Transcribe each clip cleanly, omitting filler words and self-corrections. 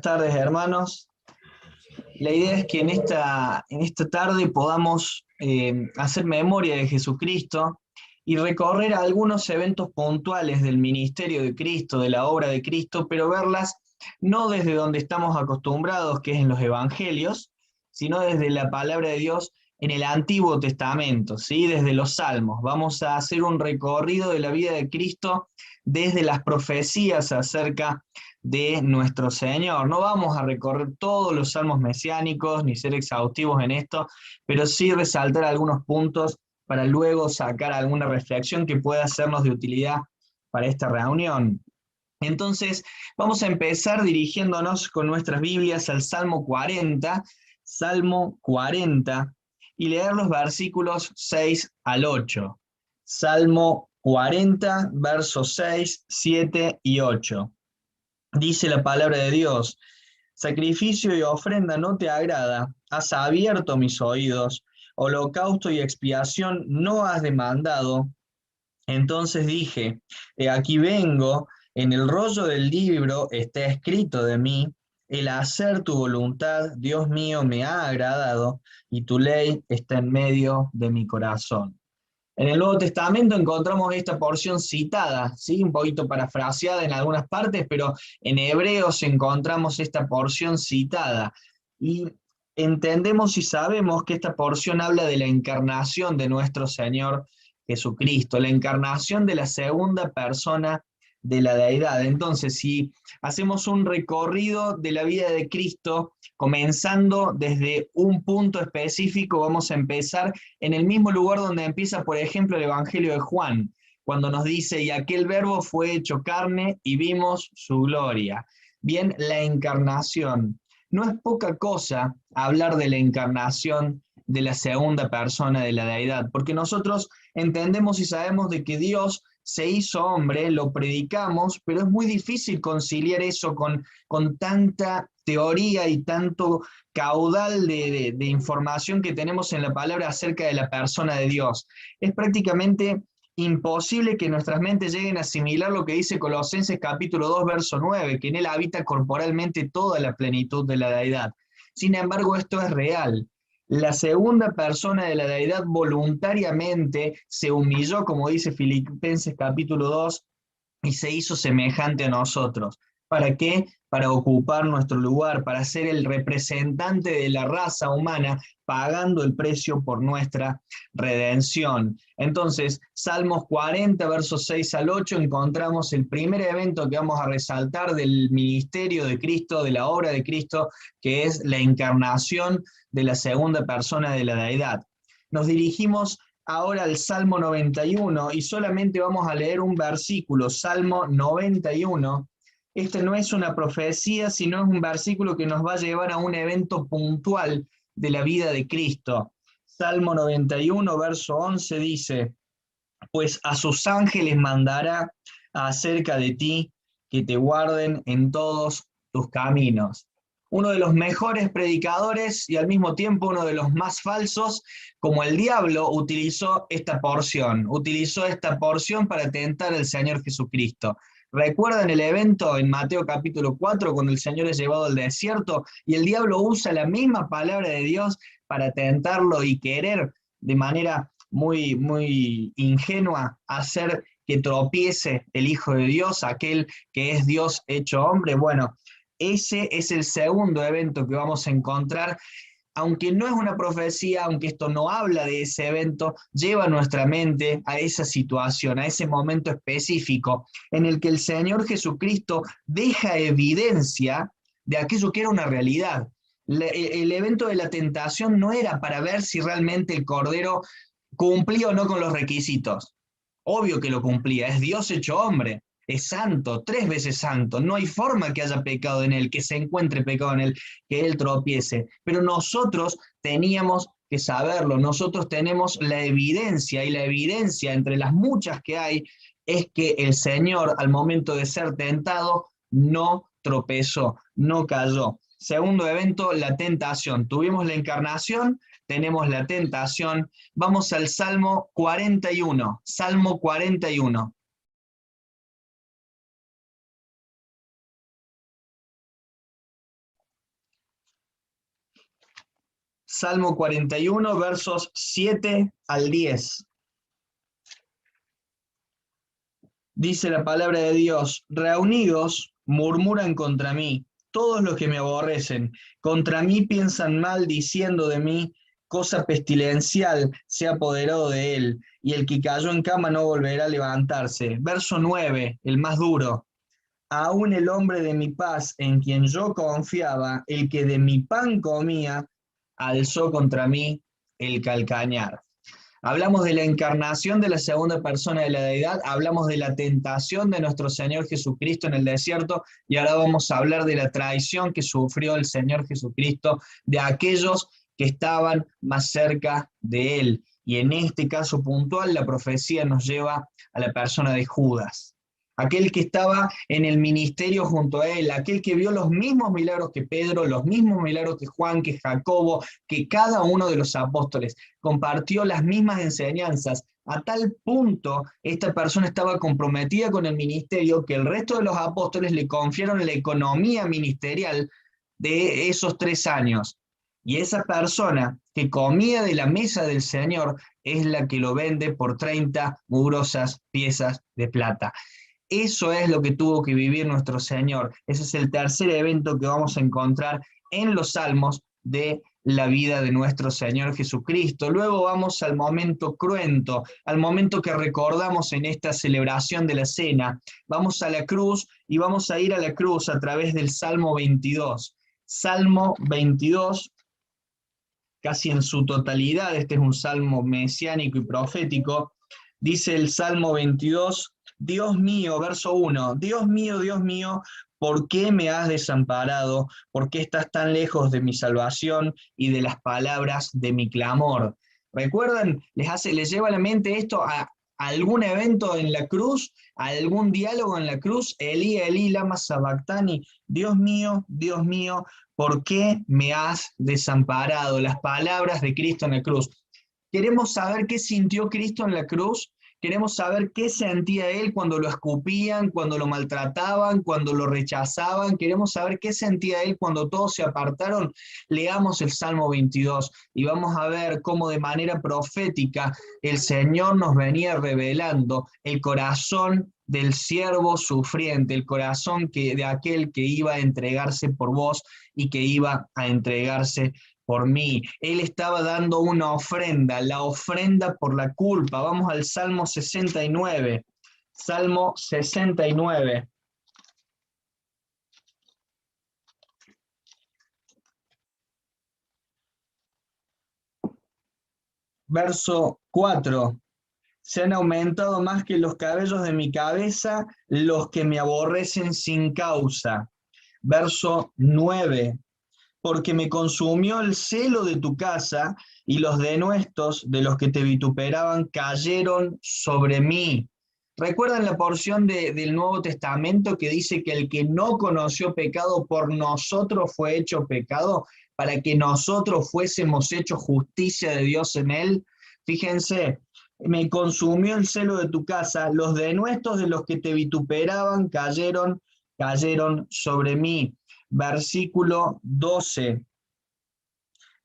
Buenas tardes, hermanos. La idea es que en esta tarde podamos hacer memoria de Jesucristo y recorrer algunos eventos puntuales del ministerio de Cristo, de la obra de Cristo, pero verlas no desde donde estamos acostumbrados, que es en los evangelios, sino desde la palabra de Dios en el Antiguo Testamento, ¿sí? Desde los Salmos. Vamos a hacer un recorrido de la vida de Cristo desde las profecías acerca de nuestro Señor. No vamos a recorrer todos los salmos mesiánicos ni ser exhaustivos en esto, pero sí resaltar algunos puntos para luego sacar alguna reflexión que pueda sernos de utilidad para esta reunión. Entonces, vamos a empezar dirigiéndonos con nuestras Biblias al Salmo 40, y leer los versículos 6 al 8. Salmo 40, versos 6, 7 y 8. Dice la palabra de Dios: sacrificio y ofrenda no te agrada, has abierto mis oídos, holocausto y expiación no has demandado. Entonces dije, he aquí vengo, en el rollo del libro está escrito de mí, el hacer tu voluntad, Dios mío, me ha agradado, y tu ley está en medio de mi corazón. En el Nuevo Testamento encontramos esta porción citada, ¿sí? Un poquito parafraseada en algunas partes, pero en Hebreos encontramos esta porción citada. Y entendemos y sabemos que esta porción habla de la encarnación de nuestro Señor Jesucristo, la encarnación de la segunda persona de la deidad. Entonces, si hacemos un recorrido de la vida de Cristo, comenzando desde un punto específico, vamos a empezar en el mismo lugar donde empieza, por ejemplo, el Evangelio de Juan, cuando nos dice, y aquel verbo fue hecho carne y vimos su gloria. Bien, la encarnación. No es poca cosa hablar de la encarnación de la segunda persona de la deidad, porque nosotros entendemos y sabemos de que Dios se hizo hombre, lo predicamos, pero es muy difícil conciliar eso con tanta teoría y tanto caudal de información que tenemos en la palabra acerca de la persona de Dios. Es prácticamente imposible que nuestras mentes lleguen a asimilar lo que dice Colosenses capítulo 2, verso 9, que en él habita corporalmente toda la plenitud de la deidad. Sin embargo, esto es real. La segunda persona de la deidad voluntariamente se humilló, como dice Filipenses capítulo 2, y se hizo semejante a nosotros. ¿Para qué? Para ocupar nuestro lugar, para ser el representante de la raza humana, pagando el precio por nuestra redención. Entonces, Salmos 40, versos 6 al 8, encontramos el primer evento que vamos a resaltar del ministerio de Cristo, de la obra de Cristo, que es la encarnación de la segunda persona de la deidad. Nos dirigimos ahora al Salmo 91 y solamente vamos a leer un versículo, Salmo 91. Este no es una profecía, sino es un versículo que nos va a llevar a un evento puntual de la vida de Cristo. Salmo 91, verso 11 dice, pues a sus ángeles mandará acerca de ti, que te guarden en todos tus caminos. Uno de los mejores predicadores y al mismo tiempo uno de los más falsos, como el diablo, utilizó esta porción para tentar al Señor Jesucristo. ¿Recuerdan el evento en Mateo capítulo 4 cuando el Señor es llevado al desierto y el diablo usa la misma palabra de Dios para tentarlo y querer de manera muy ingenua hacer que tropiece el Hijo de Dios, aquel que es Dios hecho hombre? Bueno, ese es el segundo evento que vamos a encontrar. Aunque no es una profecía, aunque esto no habla de ese evento, lleva nuestra mente a esa situación, a ese momento específico en el que el Señor Jesucristo deja evidencia de aquello que era una realidad. El evento de la tentación no era para ver si realmente el Cordero cumplía o no con los requisitos. Obvio que lo cumplía, es Dios hecho hombre, es santo, 3 veces santo, no hay forma que haya pecado en él, que se encuentre pecado en él, que él tropiece. Pero nosotros teníamos que saberlo, nosotros tenemos la evidencia, y la evidencia entre las muchas que hay es que el Señor al momento de ser tentado no tropezó, no cayó. Segundo evento, la tentación. Tuvimos la encarnación, tenemos la tentación. Vamos al Salmo 41. Salmo 41. Salmo 41, versos 7 al 10. Dice la palabra de Dios: reunidos murmuran contra mí todos los que me aborrecen, contra mí piensan mal, diciendo de mí, cosa pestilencial se ha apoderado de él, y el que cayó en cama no volverá a levantarse. Verso 9, el más duro: aún el hombre de mi paz, en quien yo confiaba, el que de mi pan comía, alzó contra mí el calcañar. Hablamos de la encarnación de la segunda persona de la deidad, hablamos de la tentación de nuestro Señor Jesucristo en el desierto, y ahora vamos a hablar de la traición que sufrió el Señor Jesucristo de aquellos que estaban más cerca de Él. Y en este caso puntual, la profecía nos lleva a la persona de Judas, aquel que estaba en el ministerio junto a Él, aquel que vio los mismos milagros que Pedro, los mismos milagros que Juan, que Jacobo, que cada uno de los apóstoles. Compartió las mismas enseñanzas. A tal punto, esta persona estaba comprometida con el ministerio que el resto de los apóstoles le confiaron la economía ministerial de esos 3 años. Y esa persona que comía de la mesa del Señor es la que lo vende por 30 mugrosas piezas de plata. Eso es lo que tuvo que vivir nuestro Señor. Ese es el tercer evento que vamos a encontrar en los Salmos de la vida de nuestro Señor Jesucristo. Luego vamos al momento cruento, al momento que recordamos en esta celebración de la cena. Vamos a la cruz y vamos a ir a la cruz a través del Salmo 22. Salmo 22, casi en su totalidad, este es un salmo mesiánico y profético. Dice el Salmo 22, Dios mío, verso 1, Dios mío, ¿por qué me has desamparado? ¿Por qué estás tan lejos de mi salvación y de las palabras de mi clamor? ¿Recuerdan? Les lleva a la mente esto a algún evento en la cruz, a algún diálogo en la cruz. Elí, Elí, lama sabactani. Dios mío, ¿por qué me has desamparado? Las palabras de Cristo en la cruz. Queremos saber qué sintió Cristo en la cruz. Queremos saber qué sentía Él cuando lo escupían, cuando lo maltrataban, cuando lo rechazaban. Queremos saber qué sentía Él cuando todos se apartaron. Leamos el Salmo 22 y vamos a ver cómo de manera profética el Señor nos venía revelando el corazón del siervo sufriente, el corazón de aquel que iba a entregarse por vos y que iba a entregarse por mí. Él estaba dando una ofrenda, la ofrenda por la culpa. Vamos al Salmo 69. Salmo 69. Verso 4. Se han aumentado más que los cabellos de mi cabeza los que me aborrecen sin causa. Verso 9. Porque me consumió el celo de tu casa, y los denuestos de los que te vituperaban cayeron sobre mí. ¿Recuerdan la porción del Nuevo Testamento que dice que el que no conoció pecado por nosotros fue hecho pecado, para que nosotros fuésemos hechos justicia de Dios en él? Fíjense, me consumió el celo de tu casa, los denuestos de los que te vituperaban cayeron sobre mí. Versículo 12.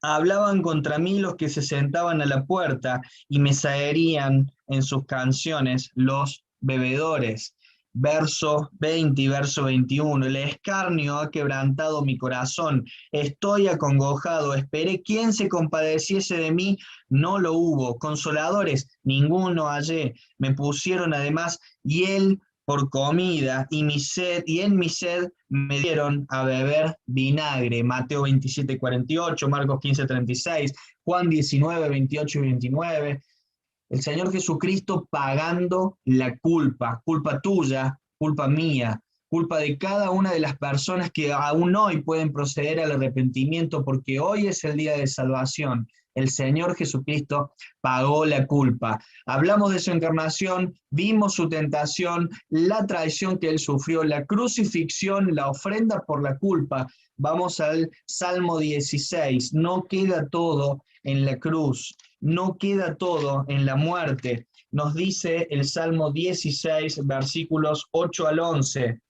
Hablaban contra mí los que se sentaban a la puerta, y me zaherían en sus canciones los bebedores. Verso 20 y verso 21. El escarnio ha quebrantado mi corazón, estoy acongojado, esperé quién se compadeciese de mí, no lo hubo. Consoladores, ninguno hallé. Me pusieron además hiel por comida, y en mi sed me dieron a beber vinagre. Mateo 27, 48, Marcos 15, 36, Juan 19, 28 y 29. El Señor Jesucristo pagando la culpa tuya, culpa mía, culpa de cada una de las personas que aún hoy pueden proceder al arrepentimiento, porque hoy es el día de salvación. El Señor Jesucristo pagó la culpa. Hablamos de su encarnación, vimos su tentación, la traición que Él sufrió, la crucifixión, la ofrenda por la culpa. Vamos al Salmo 16. No queda todo en la cruz, no queda todo en la muerte. Nos dice el Salmo 16, versículos 8 al 11.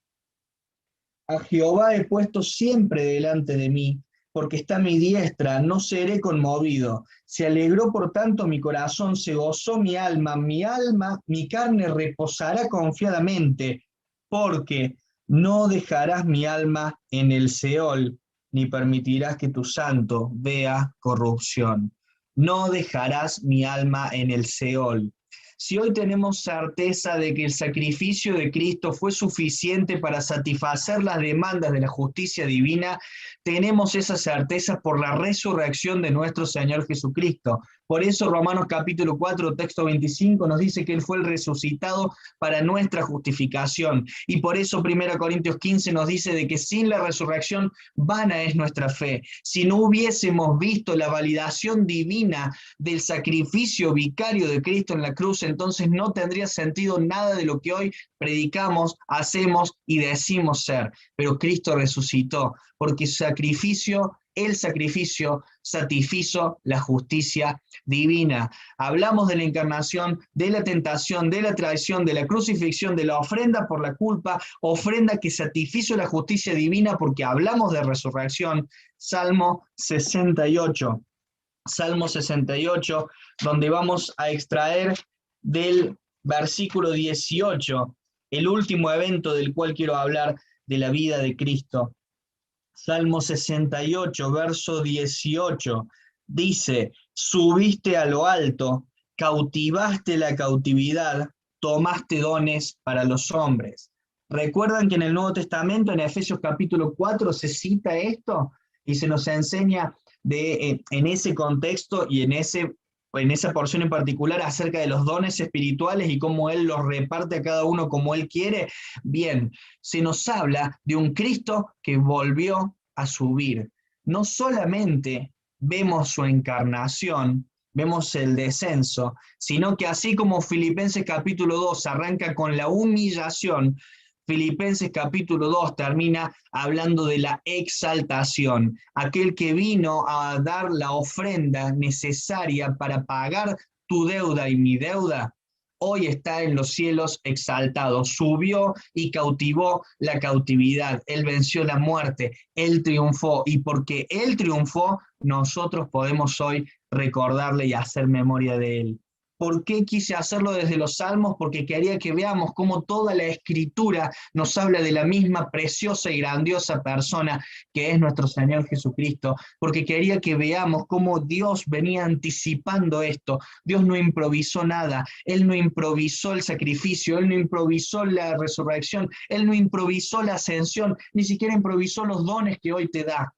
A Jehová he puesto siempre delante de mí, porque está a mi diestra, no seré conmovido. Se alegró por tanto mi corazón, se gozó mi alma, mi carne reposará confiadamente, porque no dejarás mi alma en el Seol, ni permitirás que tu santo vea corrupción. No dejarás mi alma en el Seol. Si hoy tenemos certeza de que el sacrificio de Cristo fue suficiente para satisfacer las demandas de la justicia divina, tenemos esa certeza por la resurrección de nuestro Señor Jesucristo. Por eso Romanos capítulo 4, texto 25 nos dice que Él fue el resucitado para nuestra justificación. Y por eso 1 Corintios 15 nos dice de que sin la resurrección vana es nuestra fe. Si no hubiésemos visto la validación divina del sacrificio vicario de Cristo en la cruz, entonces no tendría sentido nada de lo que hoy predicamos, hacemos y decimos ser. Pero Cristo resucitó, porque el sacrificio satisfizo la justicia divina. Hablamos de la encarnación, de la tentación, de la traición, de la crucifixión, de la ofrenda por la culpa, ofrenda que satisfizo la justicia divina porque hablamos de resurrección. Salmo 68. Salmo 68, donde vamos a extraer del versículo 18, el último evento del cual quiero hablar de la vida de Cristo. Salmo 68, verso 18, dice: subiste a lo alto, cautivaste la cautividad, tomaste dones para los hombres. ¿Recuerdan que en el Nuevo Testamento, en Efesios capítulo 4, se cita esto? Y se nos enseña en ese contexto y en esa porción en particular acerca de los dones espirituales y cómo Él los reparte a cada uno como Él quiere. Bien, se nos habla de un Cristo que volvió a subir. No solamente vemos su encarnación, vemos el descenso, sino que así como Filipenses capítulo 2 arranca con la humillación, Filipenses capítulo 2 termina hablando de la exaltación, aquel que vino a dar la ofrenda necesaria para pagar tu deuda y mi deuda, hoy está en los cielos exaltado, subió y cautivó la cautividad, Él venció la muerte, Él triunfó, y porque Él triunfó, nosotros podemos hoy recordarle y hacer memoria de Él. ¿Por qué quise hacerlo desde los Salmos? Porque quería que veamos cómo toda la Escritura nos habla de la misma preciosa y grandiosa persona que es nuestro Señor Jesucristo, porque quería que veamos cómo Dios venía anticipando esto. Dios no improvisó nada, Él no improvisó el sacrificio, Él no improvisó la resurrección, Él no improvisó la ascensión, ni siquiera improvisó los dones que hoy te da.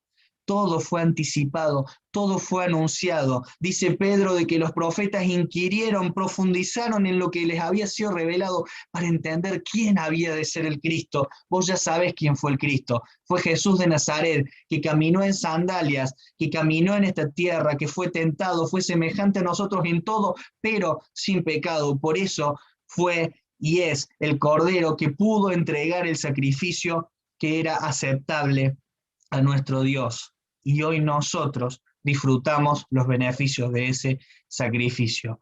Todo fue anticipado, todo fue anunciado. Dice Pedro de que los profetas inquirieron, profundizaron en lo que les había sido revelado para entender quién había de ser el Cristo. Vos ya sabés quién fue el Cristo. Fue Jesús de Nazaret, que caminó en sandalias, que caminó en esta tierra, que fue tentado, fue semejante a nosotros en todo, pero sin pecado. Por eso fue y es el Cordero que pudo entregar el sacrificio que era aceptable a nuestro Dios. Y hoy nosotros disfrutamos los beneficios de ese sacrificio.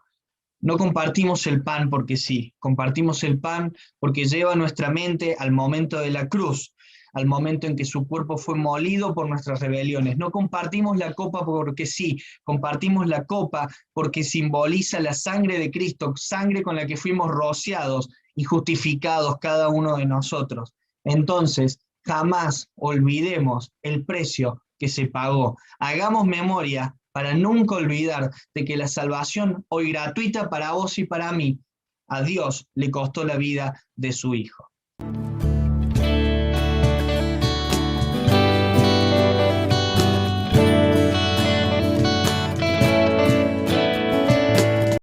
No compartimos el pan porque sí, compartimos el pan porque lleva nuestra mente al momento de la cruz, al momento en que su cuerpo fue molido por nuestras rebeliones. No compartimos la copa porque sí, compartimos la copa porque simboliza la sangre de Cristo, sangre con la que fuimos rociados y justificados cada uno de nosotros. Entonces, jamás olvidemos el precio que se pagó. Hagamos memoria para nunca olvidar de que la salvación, hoy gratuita para vos y para mí, a Dios le costó la vida de su Hijo.